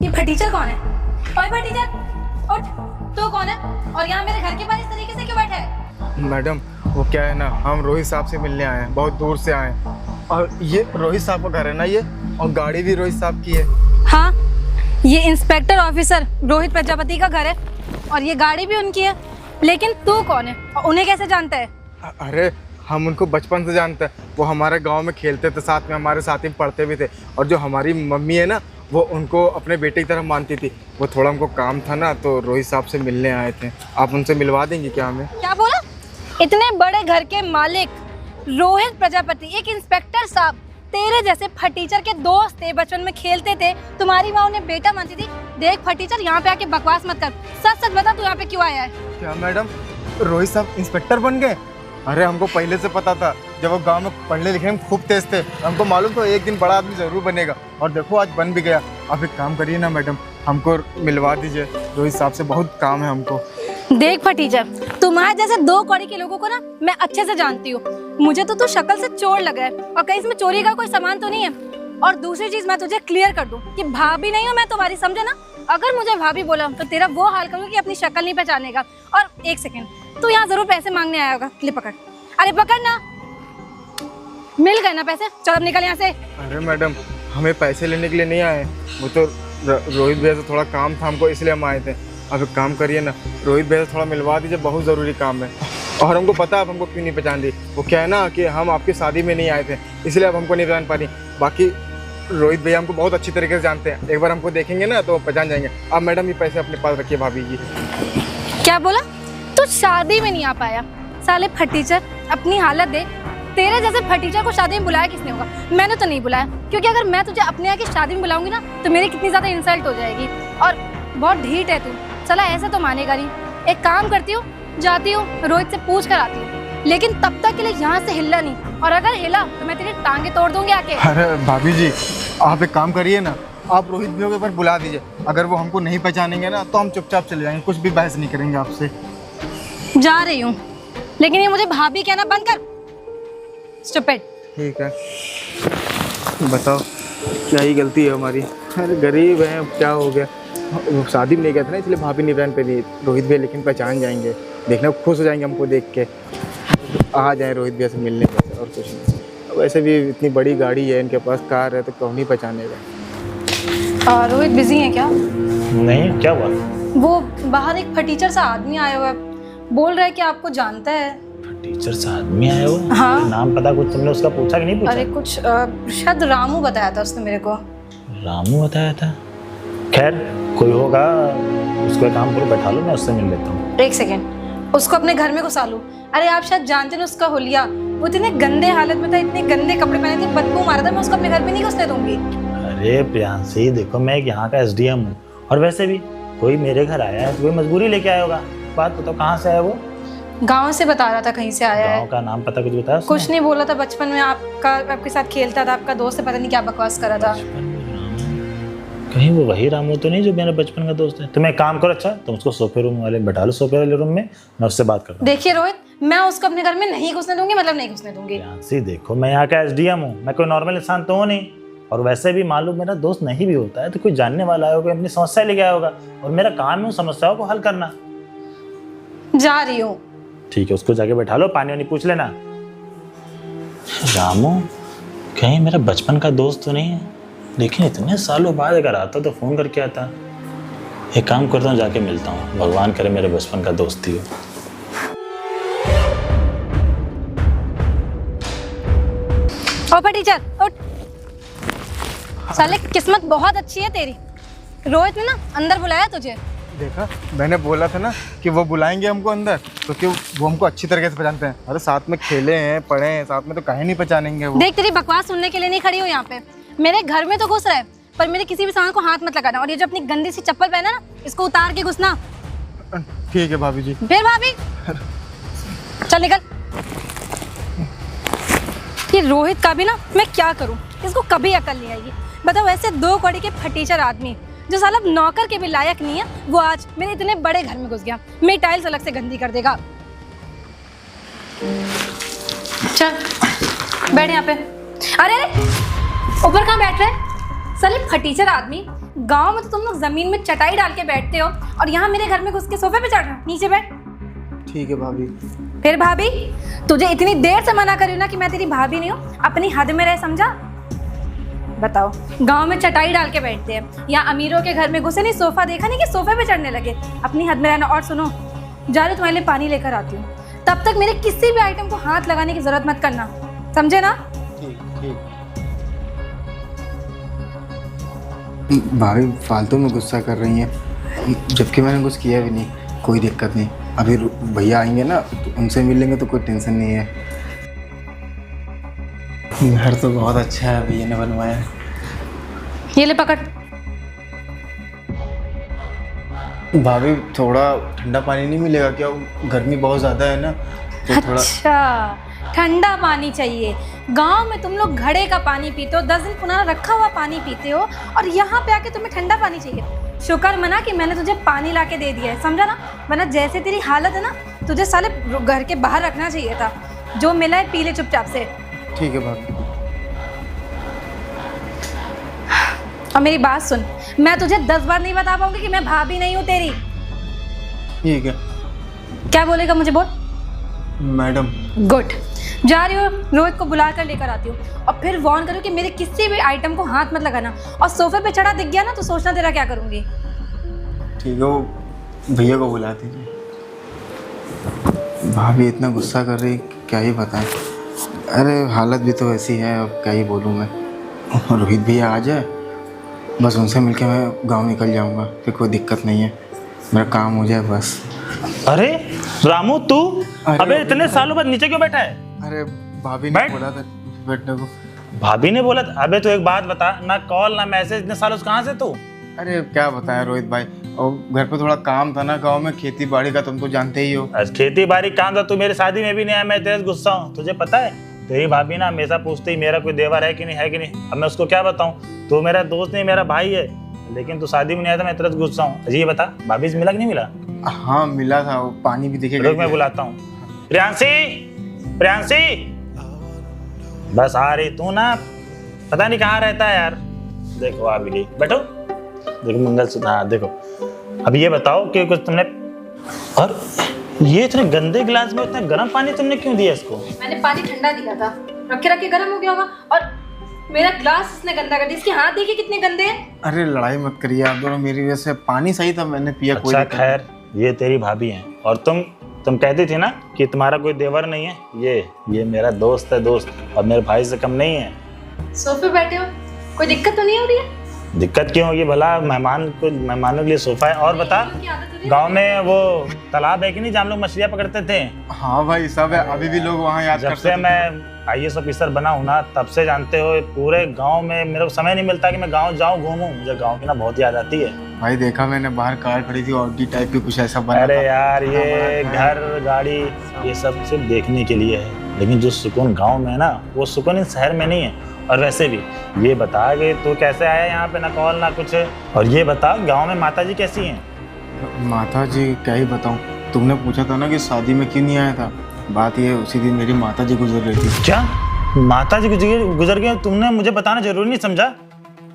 ये फटीचर कौन है? ओए फटीचर, उठ। तू कौन है और यहाँ मेरे घर के पास इस तरीके से क्यों बैठा है? मैडम वो क्या है ना, हम रोहित साहब से मिलने आए हैं, बहुत दूर से आए हैं। और ये रोहित साहब का घर है ना ये, और गाड़ी भी रोहित साहब की है। हाँ, ये इंस्पेक्टर ऑफिसर रोहित प्रजापति का घर है और ये गाड़ी भी उनकी है। लेकिन तू कौन है और उन्हें कैसे जानता है? अरे हम उनको बचपन से जानते हैं, वो हमारे गांव में खेलते थे साथ में, हमारे साथ ही पढ़ते भी थे। और जो हमारी मम्मी है ना, वो उनको अपने बेटे की तरह मानती थी। वो थोड़ा हमको काम था ना, तो रोहित साहब से मिलने आए थे। आप उनसे मिलवा देंगे क्या हमें? क्या बोला? इतने बड़े घर के मालिक रोहित प्रजापति, एक इंस्पेक्टर साहब तेरे जैसे फटीचर के दोस्त थे, बचपन में खेलते थे, तुम्हारी माँ उन्हें बेटा मानती थी। देख फटीचर, यहाँ पे आके बकवास मत कर, सच सच बता तू यहाँ पे क्यों आया है? क्या मैडम, रोहित साहब इंस्पेक्टर बन गए? अरे हमको पहले से पता था, जब वो गांव में पढ़ने लिखने में खूब तेज थे, हमको मालूम था एक दिन बड़ा आदमी जरूर बनेगा। और देखो आज बन भी गया। आप एक काम करिए ना मैडम, हमको मिलवा दीजिए रोहित साहब से, बहुत काम है हमको। देख फटीचर, तुम्हारे जैसे दो कौड़ी के लोगों को ना मैं अच्छे से जानती हूँ। मुझे तो तू शक्ल से चोर लग रहा है और कहीं इसमें चोरी का कोई सामान तो नहीं है। और दूसरी चीज मैं तुझे क्लियर कर दूं कि भाभी नहीं हूँ मैं तुम्हारी, समझे ना? अगर मुझे भाभी बोला तो तेरा वो हाल करूँगी कि अपनी शक्ल नहीं पहचानेगा। और एक सेकेंड, तू यहाँ जरूर पैसे मांगने आया होगा। ले पकड़। अरे पकड़ ना, मिल गए ना पैसे, चल अब निकल यहाँ से। अरे मैडम, हमें पैसे लेने के लिए नहीं आए, वो तो रोहित भैया से थोड़ा काम था हमको, इसलिए हम आए थे। अब एक काम करिए ना, रोहित भैया से थोड़ा मिलवा दीजिए, बहुत ज़रूरी काम है। और हमको पता है आप हमको क्यों नहीं पहचान रही। वो क्या है ना कि हम आपकी शादी में नहीं आए थे, इसलिए अब हमको नहीं पहचान पा रही। बाकी रोहित भैया हमको बहुत अच्छी तरीके से जानते हैं, एक बार हमको देखेंगे ना तो पहचान जाएंगे। अब मैडम ये पैसे अपने पास रखिए भाभी जी। क्या बोला? तू शादी में नहीं आ पाया? साले फटीचर, अपनी हालत देख। तेरे जैसे फटीचर को शादी में बुलाया किसने होगा? मैंने तो नहीं बुलाया, क्योंकि अगर मैं तुझे अपने यहाँ की शादी में बुलाऊंगी ना तो मेरी कितनी ज्यादा इंसल्ट हो जाएगी। और बहुत ढीठ है तू, चला ऐसे तो मानेगा नहीं। एक काम करती हूँ, जाती हूँ रोहित से पूछ कर आती हूँ, लेकिन तब तक के लिए यहाँ से हिलना नहीं, और अगर हिला तो मैं तेरी टांगे तोड़ दूंगी आके। अरे भाभी जी, आप एक काम करिए ना, आप रोहित भैया को एक बार बुला दीजिए। अगर वो हमको नहीं पहचानेंगे ना तो हम चुपचाप चले जाएंगे, कुछ भी बहस नहीं करेंगे आपसे। जा रही हूँ, लेकिन ये मुझे भाभी कहना बंद कर। स्टूपिड। ठीक है, बताओ क्या ही गलती है हमारी। अरे गरीब हैं, अब क्या हो गया। वो शादी में नहीं गए थे ना, इसलिए भाभी नहीं पहन पे दी रोहित भैया, लेकिन पहचान जाएंगे, देखना खुश हो जाएंगे हमको देख के। आ जाए रोहित भैया से मिलने में, और कुछ नहीं। वैसे भी इतनी बड़ी गाड़ी है इनके पास, कार है, तो कौन नहीं पहचानेगा। रोहित बिजी है क्या? नहीं, क्या हुआ? वो बाहर एक फटीचर सा आदमी आया हुआ है, बोल रहा है कि आपको जानता है। टीचर से आदमी आया हो? हाँ। नाम पता कुछ तुमने उसका पूछा कि नहीं पूछा? अरे कुछ शायद रामू बताया था उसने मेरे को। रामू बताया था? खैर कोई होगा, उसको एक काम करो, बैठा लो, मैं उससे मिल लेता हूँ। एक सेकेंड, उसको अपने घर में घुसा लूं? अरे आप शायद जानते ना उसका हुलिया, वो इतने गंदे हालत में था, इतने गंदे कपड़े पहने थे, बदबू मारा था। मैं उसको अपने घर में नहीं घुसने दूंगी। अरे प्रियांशी, देखो मैं यहाँ का SDM हूँ, और वैसे भी कोई मेरे घर आया है तो कोई मजबूरी लेके आया होगा। बात बताओ, कहाँ से आया वो? गांव से बता रहा था, कहीं से आया है। गाँव का नाम पता कुछ बताया उसने? कुछ नहीं बोला था, बचपन में आपके साथ खेलता था, आपका दोस्त है, पता नहीं क्या बकवास करा था। कहीं वो वही रामू तो नहीं जो मेरा बचपन का दोस्त है? तुम एक काम करो, अच्छा तुम उसको सोफे रूम वाले में बैठा लो, सोफे वाले रूम में, मैं उससे बात करता हूँ। देखिए रोहित, मैं उसको अपने घर में नहीं घुसने दूंगी, मतलब नहीं घुसने दूंगी। प्रियांशी देखो, मैं यहाँ का SDM हूँ, मैं कोई नॉर्मल इंसान तो हूँ नहीं। और वैसे भी मालूम मेरा दोस्त नहीं भी होता है तो कोई जानने वाला आया होगा, अपनी समस्या लेके आया होगा, और मेरा काम है उन समस्याओं को हल करना। जा रही हूँ। ठीक है, उसको जाके बैठा लो, पानी वानी पूछ लेना। रामू कहीं मेरा बचपन का दोस्त तो नहीं है, लेकिन इतने सालों बाद अगर आता तो फोन करके आता। एक काम करता हूँ, जाके मिलता हूँ, भगवान करे मेरे बचपन का दोस्त ही हो। ओ फटीचर, उठ। साले किस्मत बहुत अच्छी है तेरी, रोहित ने ना अंदर बुलाया तुझे। देखा, मैंने बोला था ना कि वो बुलाएंगे हमको अंदर, तो क्यों वो हमको अच्छी तरीके से पहचानते हैं। अरे साथ में खेले हैं, पढ़े हैं साथ में, तो कहीं नहीं पहचानेंगे वो। देख, तेरी बकवास सुनने के लिए नहीं खड़ी हूँ यहाँ पे। मेरे घर में तो घुस रहा है, पर मेरे किसी भी सामान को हाथ मत लगाना। और ये जो अपनी गंदी सी चप्पल पहना ना, इसको उतार के घुसना। ठीक है भाभी जी। फिर भाभी, चल निकल। ये रोहित का भी ना मैं क्या करूँ, इसको कभी अकल नहीं आएगी। बताओ, ऐसे दो कौड़ी के फटीचर आदमी जो साला नौकर के भी लायक नहीं है, वो आज मेरे इतने बड़े घर में घुस गया। मेरी टाइल्स अलग से गंदी कर देगा। चल बैठ यहाँ पे। अरे ऊपर कहाँ बैठ रहे? साले फटीचर आदमी, गांव में तो तुम लोग जमीन में चटाई डाल के बैठते हो और यहाँ मेरे घर में घुस के सोफे पे चढ़ रहे हो। नीचे बैठ। ठीक है भाभी। फिर भाभी, तुझे इतनी देर से मना कर रही हूँ ना कि मैं तेरी भाभी नहीं हूँ, अपनी हद में रह, समझा? बताओ, गांव में चटाई डाल के बैठते हैं, या अमीरों के घर में घुसे नहीं, सोफा देखा नहीं कि सोफे पे चढ़ने लगे। अपनी हद में रहना। और सुनो, जा रही तुम्हारे लिए पानी लेकर आती हूँ, तब तक मेरे किसी भी आइटम को हाथ लगाने की जरूरत मत करना, समझे ना? ठीक। भाभी फालतू में गुस्सा कर रही हैं, जबकि मैंने कुछ किया भी नहीं। कोई दिक्कत नहीं, अभी भैया आएंगे ना तो उनसे मिलेंगे तो कोई टेंशन नहीं है। घर तो बहुत अच्छा है, भैया ने बनवाया है। ये ले पकड़। भाभी थोड़ा ठंडा पानी नहीं मिलेगा क्या? गर्मी बहुत ज़्यादा है ना, तो थोड़ा। अच्छा, ठंडा पानी चाहिए? गांव में तुम लोग घड़े का पानी पीते हो, 10 दिन पुराना रखा हुआ पानी पीते हो, और यहाँ पे आके तुम्हें ठंडा पानी चाहिए। शुक्र मना कि मैंने तुझे पानी ला के दे दिया है, समझा ना? वरना जैसे तेरी हालत है ना, तुझे साले घर के बाहर रखना चाहिए था। जो मिला है पी ले चुपचाप से। ठीक है भाभी। और मेरी बात सुन, मैं तुझे 10 बार नहीं बता पाऊंगी कि मैं भाभी नहीं हूँ तेरी। ठीक है। क्या बोलेगा मुझे बोल। मैडम। गुड। जा रही हो, रोहित को बुला कर लेकर आती हूँ, और फिर वार्न करूँ कि मेरे किसी भी आइटम को हाथ मत लगाना, और सोफे पे चढ़ा दिख गया ना तो सोचना तेरा क्या करूँगी। ठीक है, वो भैया को बुला दीजिए। भाभी इतना गुस्सा कर रही, क्या ही बताएं। अरे हालत भी तो ऐसी है, अब क्या ही बोलूँ मैं। रोहित भैया आ जाए, बस उनसे मिलके मैं गांव निकल जाऊंगा, फिर कोई दिक्कत नहीं है, मेरा काम हो जाए बस। अरे रामू, तू अरे अबे इतने सालों बाद नीचे क्यों बैठा है? अरे भाभी ने बैठ। बोला था बैठने को। भाभी ने बोला था? अबे तो एक बात बता, ना कॉल ना मैसेज, इतने सालों से कहाँ से तू? अरे क्या बताएं रोहित भाई, और घर पे थोड़ा काम था ना गांव में, खेती बाड़ी का, तुम तो जानते ही हो। आज खेती बाड़ी काम था, तू मेरी शादी में भी नहीं आया, मैं तेरे से गुस्सा हूँ। तुझे पता है तेरी भाभी ना हमेशा पूछती है मेरा कोई देवर है कि नहीं, है कि नहीं। अब मैं उसको क्या बताऊँ? तू मेरा दोस्त नहीं, मेरा भाई है, लेकिन तू शादी में नहीं आया था, मैं तेरे से गुस्सा हूँ। अजी ये बता, भाभी से मिला कि नहीं मिला? हाँ मिला था, वो पानी भी दिखेगा। रुक मैं बुलाता हूँ। प्रियांशी, प्रियांशी, बस आ रही। तू ना पता नहीं कहाँ रहता है यार। देखो आ भी गई, बैठो। देखो मंगलसूत्र, हाँ देखो। अब ये बताओ कि कुछ तुमने, और ये इतने गंदे गिलास में इतना गर्म पानी तुमने क्यों दिया इसको? मैंने पानी ठंडा दिया था, रखे रखे गर्म हो गया होगा, और मेरा ग्लास इसने गंदा कर दिया। इसके हाथ देखिए कितने गंदे हैं। अरे लड़ाई मत करिए आप दोनों मेरी वजह से, पानी सही था, मैंने पिया। कोई अच्छा दिक्कत खैर, ये तेरी भाभी है, और तुम कहती थी ना कि तुम्हारा कोई देवर नहीं है। ये मेरा दोस्त है, दोस्त, और मेरे भाई से कम नहीं है। सोफे बैठे हो, कोई दिक्कत तो नहीं हो रही है? दिक्कत क्यों होगी भला? मेहमानों के लिए सोफा है। और बता, गांव में वो तालाब है कि नहीं जहाँ हम लोग मछलियाँ पकड़ते थे? हाँ भाई सब है, अभी भी लोग वहाँ याद जब करते से थे। मैं IAS ऑफिसर बना हूँ ना, तब से जानते हो पूरे गांव में मेरे को समय नहीं मिलता कि मैं गांव जाऊँ घूमूं। मुझे गांव की ना बहुत याद आती है। भाई देखा मैंने, बाहर कार खड़ी थी, ऑडी टाइप की कुछ ऐसा बना अरे था। यार, ये घर गाड़ी ये सब सिर्फ देखने के लिए है, लेकिन जो सुकून गांव में है ना, वो सुकून इस शहर में नहीं है। और वैसे भी ये बता कि तू कैसे आया यहाँ पे, ना कॉल ना कुछ। और ये बता, गाँव में माता जी कैसी हैं? माता जी क्या ही बताऊँ, तुमने पूछा था ना कि शादी में क्यों नहीं आया था। बात ये, उसी दिन मेरी माता जी गुजर रही थी। क्या माता जी गुजर गए? तुमने मुझे बताना जरूरी नहीं समझा?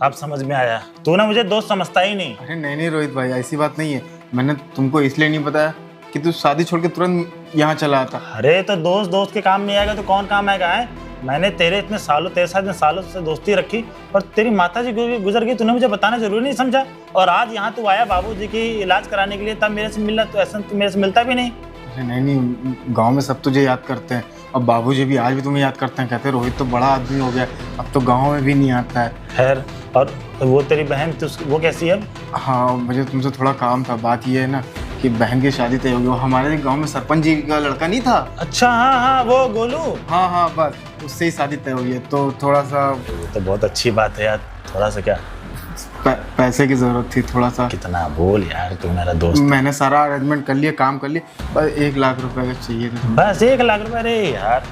अब समझ में आया, तू ना मुझे दोस्त समझता ही नहीं। अरे नहीं रोहित भाई, ऐसी बात नहीं है। मैंने तुमको इसलिए नहीं बताया कि तू शादी छोड़ के तुरंत यहाँ चला आता। अरे तो दोस्त के काम नहीं आएगा तो कौन काम आएगा? है मैंने तेरे साथ इतने सालों से दोस्ती रखी, और तेरी माता जी गुजर गई, तूने मुझे बताना जरूरी नहीं समझा? और आज यहाँ तू आया बाबूजी की इलाज कराने के लिए, तब मेरे से मिलना, तो ऐसा तो मेरे से मिलता भी नहीं। अरे नहीं, गांव में सब तुझे याद करते हैं, और बाबूजी भी आज भी तुम्हें याद करते हैं, कहते हैं रोहित तो बड़ा आदमी हो गया, अब तो गांव में भी नहीं आता है। खैर, और वो तेरी बहन वो कैसी है? हाँ मुझे तुमसे थोड़ा काम था। बात ये है ना कि बहन की शादी तय हो गई। वो हमारे गांव में सरपंच जी का लड़का नहीं था? अच्छा हाँ, वो गोलू। हाँ बस उससे ही शादी तय हुई है, तो थोड़ा सा। तो बहुत अच्छी बात है यार। थोड़ा सा क्या? पैसे की जरूरत थी थोड़ा सा। कितना बोल यार, तू मेरा दोस्त। मैंने सारा अरेंजमेंट कर लिया, काम कर लिया, बस 1 लाख रुपए का चाहिए था। बस 1 लाख रुपए? अरे यार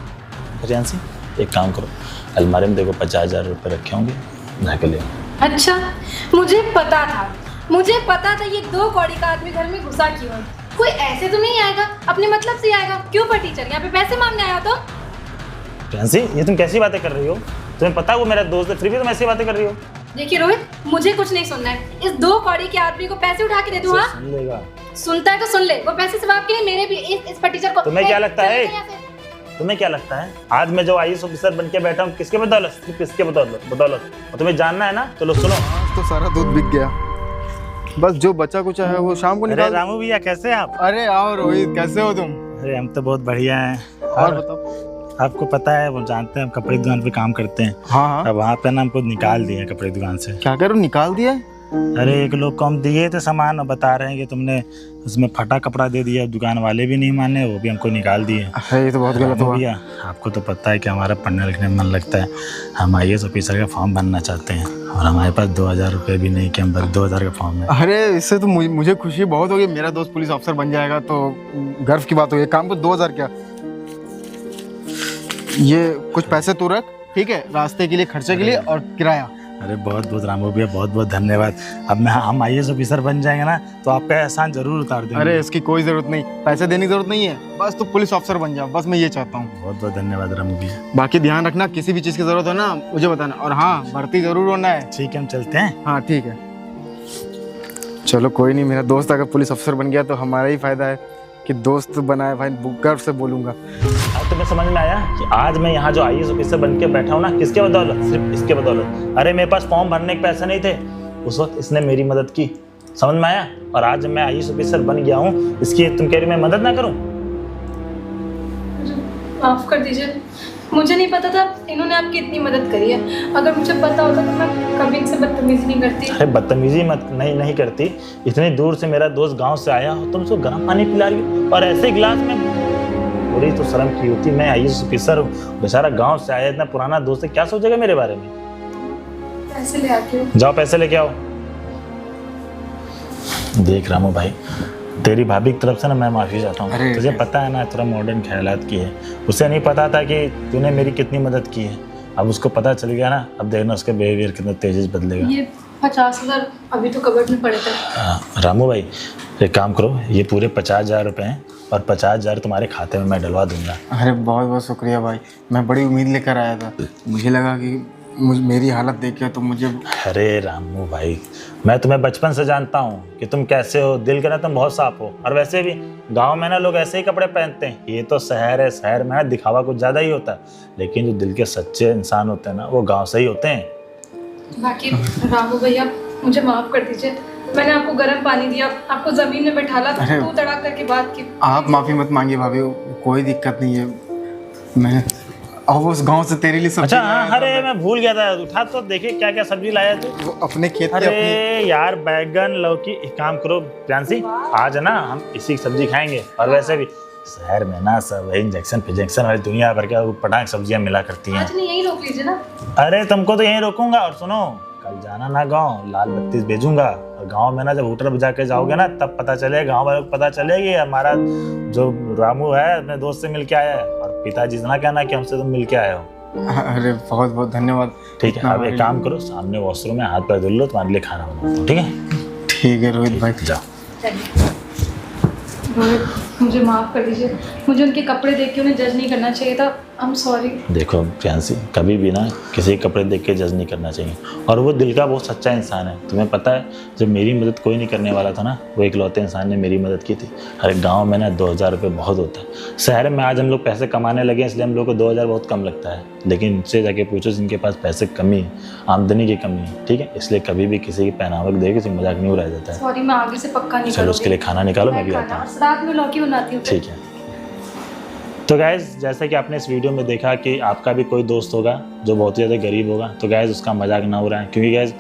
रियांसी, एक काम करो, अलमारी में देखो 50,000 रुपये रखे होंगे, जाके ले। अच्छा, मुझे पता था ये 2 कौड़ी का आदमी घर में घुसा क्यों है। कोई ऐसे तो नहीं आएगा, अपने मतलब से आएगा। क्यों पर टीचर, यहाँ पे पैसे मांगने आया हो तुम? रियांसी, ये तुम कैसी बातें कर रही हो? तुम्हें पता है वो मेरा दोस्त है, फिर भी तुम ऐसी बातें कर रही हो? देखिए रोहित, मुझे कुछ नहीं सुनना है। इस 2 कौड़ी के आदमी को पैसे उठा के दे दूँ। हाँ, सुन लेगा। सुनता है तो सुन ले, वो पैसे सिर्फ आपके नहीं, मेरे भी। इस फटीचर को तुम्हें क्या लगता है? चले यहाँ से। तुम्हें क्या लगता है आज मैं जो IAS ऑफिसर बन के बैठा हूँ किसके बदौलत? सिर्फ किसके बदौलत। और तुम्हें जानना है ना, चलो सुनो। आज तो सारा दूध बिक गया, बस जो बचा कुछ है वो शाम को अरे निकाल। रामू भैया कैसे हैं आप? अरे आओ रोहित, कैसे हो तुम? अरे हम तो बहुत बढ़िया हैं। और बताओ। आपको पता है, वो जानते हैं हम कपड़े की दुकान पे काम करते हैं। हाँ हाँ। अब वहाँ पे ना हमको निकाल दिए कपड़े की दुकान से। क्या करूँ, निकाल दिया? अरे एक लोग को हम दिए थे सामान और बता रहे हैं कि तुमने उसमें फटा कपड़ा दे दिया। दुकान वाले भी नहीं माने, वो भी हमको निकाल दिए। अरे ये तो बहुत गलत हुआ। भैया आपको तो पता है कि हमारा पढ़ने लिखने में मन लगता है। हम IAS ऑफिसर का फॉर्म भरना चाहते हैं और हमारे पास 2000 रुपये भी नहीं कि हम 2000 का फॉर्म है। अरे इससे तो मुझे खुशी बहुत होगी, मेरा दोस्त पुलिस ऑफिसर बन जाएगा तो गर्व की बात होगी। काम को 2000 क्या, ये कुछ पैसे तू रख, ठीक है, रास्ते के लिए, खर्चे के लिए और किराया। अरे बहुत बहुत रामू भैया, बहुत बहुत धन्यवाद। अब हम IAS ऑफिसर बन जाएंगे ना तो आपका एहसान जरूर उतार देंगे। अरे इसकी कोई जरूरत नहीं, पैसे देने की जरूरत नहीं है, बस तू पुलिस ऑफिसर बन जा, बस मैं ये चाहता हूँ। बहुत बहुत धन्यवाद रामू भैया। बाकी ध्यान रखना, किसी भी चीज़ की जरूरत हो ना मुझे बताना। और हाँ, भर्ती जरूर होना है। ठीक है, हम चलते हैं। हाँ ठीक है, चलो कोई नहीं, मेरा दोस्त अगर पुलिस अफसर बन गया तो हमारा ही फायदा है कि दोस्त बनाए भाई, गर्व से बोलूँगा। अब तुम्हें समझ में आया कि आज मैं यहाँ जो IAS ऑफिसर बन के बैठा हूँ ना, किसके बदौलत? सिर्फ इसके बदौलत। अरे मेरे पास फॉर्म भरने के पैसे नहीं थे, उस वक्त इसने मेरी मदद की, समझ में आया? और आज मैं IAS ऑफिसर बन गया हूँ, इसकी तुम कह रही मैं मदद ना करूँ? माफ कर दीजिए, मुझे नहीं पता था इन्होंने आपकी इतनी मदद करी है। अगर मुझे पता होता तो मैं कभी इनसे बदतमीजी नहीं करती। अरे बदतमीजी मत नहीं करती। इतनी दूर से मेरा दोस्त गांव से आया और तुम उसको गर्म पानी पिला रही हो और ऐसे गिलास में। थोड़ी तो शर्म की होती। मैं IAS ऑफिसर हूँ, बेचारा गांव से आया, इतना पुराना दोस्त है, क्या सोचेगा मेरे बारे में? पैसे ले आती हूँ। जाओ पैसे लेके आओ। देख रामू भाई, तेरी भाभी की तरफ से ना मैं माफ़ी चाहता हूँ। अरे तुझे पता है ना, थोड़ा मॉडर्न ख्यालात की है, उसे नहीं पता था कि तूने मेरी कितनी मदद की है। अब उसको पता चल गया ना, अब देखना उसके बिहेवियर कितना तेजी से बदलेगा। ये 50,000 अभी तो कबर्ड में पड़े थे। रामू भाई एक काम करो, ये पूरे 50,000 रुपये हैं और 50,000 तुम्हारे खाते में मैं डलवा दूंगा। अरे बहुत बहुत शुक्रिया भाई, मैं बड़ी उम्मीद लेकर आया था, मुझे लगा कि मेरी हालत देख के तो मुझे। अरे रामू भाई, मैं तुम्हें बचपन से जानता हूँ कि तुम कैसे हो, दिल के ना तुम बहुत साफ हो। और वैसे भी गांव में ना लोग ऐसे ही कपड़े पहनते हैं, ये तो शहर है, शहर में ना दिखावा कुछ ज़्यादा ही होता है, लेकिन जो दिल के सच्चे इंसान होते हैं ना वो गांव से ही होते हैं। बाकी रामू भैया मुझे माफ कर दीजिए, मैंने आपको गर्म पानी दिया, आपको जमीन में बैठाला, तू तड़ाक करके बात की। आप माफ़ी मत मांगिए भाभी, कोई दिक्कत नहीं है। मैं अब उस गांव से तेरे लिए सब्जी अच्छा लाया हाँ, था। अरे मैं भूल गया था, उठा तो देखिए क्या क्या सब्जी लाया तू। वो अपने खेत की अरे अपनी। यार बैगन लौकी, एक काम करो प्रियांशी, आज ना हम इसी की सब्जी खाएंगे। और वैसे भी शहर में ना सब इंजेक्शन वाली दुनिया भर के पटाख सब्जियां मिला करती हैं। आज नहीं यही रोक लीजिए ना। अरे तुमको तो यहीं रोकूंगा। और सुनो, कल जाना ना गांव, लाल बत्ती भेजूंगा और गांव में ना जब होटल बजा के जाओगे ना तब पता चलेगा, गांव वालों को पता चलेगी हमारा जो रामू है अपने दोस्त से मिल के आया है। और पिताजी से ना कहना कि हमसे तुम मिल के आए हो। अरे बहुत बहुत धन्यवाद। ठीक है, अब एक काम करो, सामने वॉशरूम में हाथ पैर धुल लो, तुम्हारे लिए खाना बनाता हूं, ठीक है? ठीक है रोहित भाई, जाओ। रोहित मुझे माफ कर दीजिए, मुझे उनके कपड़े देख के उन्हें जज नहीं करना चाहिए था। I am sorry. देखो प्रियांशी, कभी भी ना किसी के कपड़े देख के जज नहीं करना चाहिए। और वो दिल का बहुत सच्चा इंसान है। तुम्हें पता है जब मेरी मदद कोई नहीं करने वाला था ना, वो इकलौते इंसान ने मेरी मदद की थी। अरे गांव में ना 2000 रुपये बहुत होता है। शहर में आज हम लोग पैसे कमाने लगे इसलिए हम लोग को 2000 बहुत कम लगता है, लेकिन इनसे जाके पूछो जिनके पास पैसे कमी है, आमदनी की कमी है, ठीक है? इसलिए कभी भी किसी की पहनावा देख किसी मजाक नहीं उड़ाया जाता है। सॉरी, मैं आगे से पक्का नहीं चलो उसके लिए खाना निकालो, मैं भी आता हूँ। रात में लौकी बनाती हूँ। ठीक है। तो गैस जैसा कि आपने इस वीडियो में देखा कि आपका भी कोई दोस्त होगा जो बहुत ज़्यादा गरीब होगा, तो गैस उसका मजाक ना उड़ाएं, क्योंकि गैस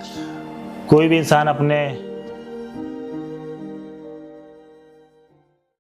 कोई भी इंसान अपने